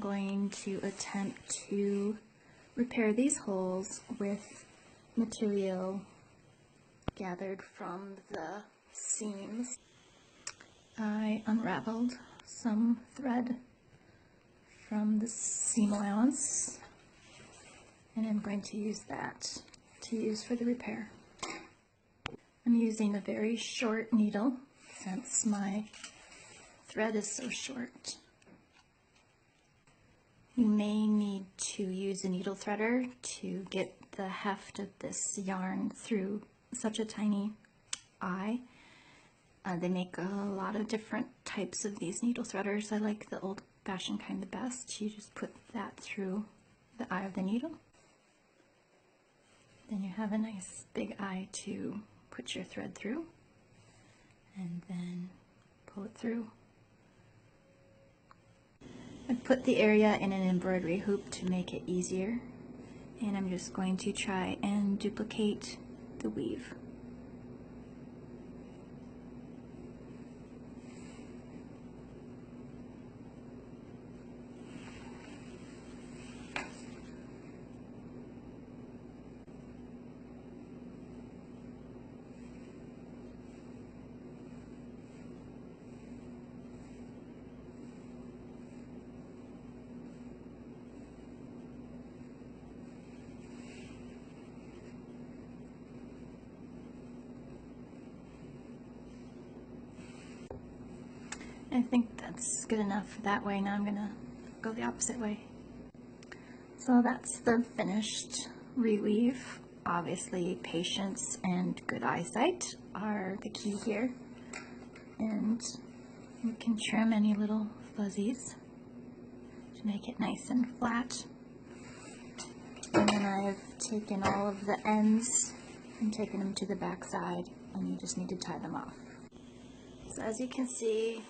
going to attempt to repair these holes with material gathered from the seams. I unraveled some thread from the seam allowance, and I'm going to use that to use for the repair. I'm using a very short needle since my thread is so short. You may need to use a needle threader to get the heft of this yarn through such a tiny eye. They make a lot of different types of these needle threaders. I like the old-fashioned kind the best. You just put that through the eye of the needle. Then you have a nice big eye to put your thread through, and then pull it through. I put the area in an embroidery hoop to make it easier, and I'm just going to try and duplicate the weave. I think that's good enough that way. Now I'm going to go the opposite way. So that's the finished reweave. Obviously, patience and good eyesight are the key here. And you can trim any little fuzzies to make it nice and flat. And then I've taken all of the ends and taken them to the back side, and you just need to tie them off. So as you can see,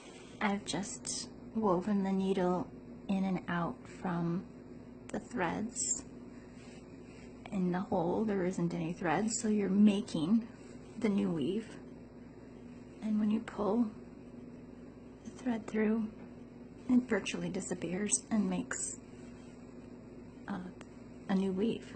I've just woven the needle in and out from the threads. In the hole there isn't any threads, so you're making the new weave. And when you pull the thread through, it virtually disappears and makes a new weave.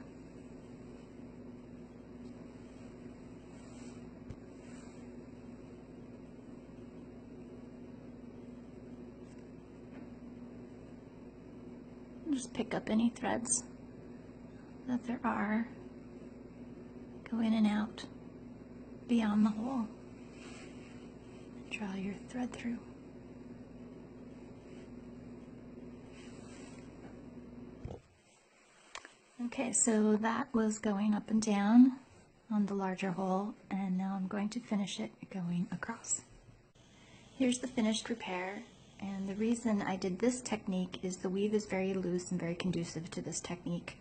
Just pick up any threads that there are, go in and out beyond the hole, and draw your thread through. Okay, so that was going up and down on the larger hole, and now I'm going to finish it going across. Here's the finished repair. And the reason I did this technique is the weave is very loose and very conducive to this technique.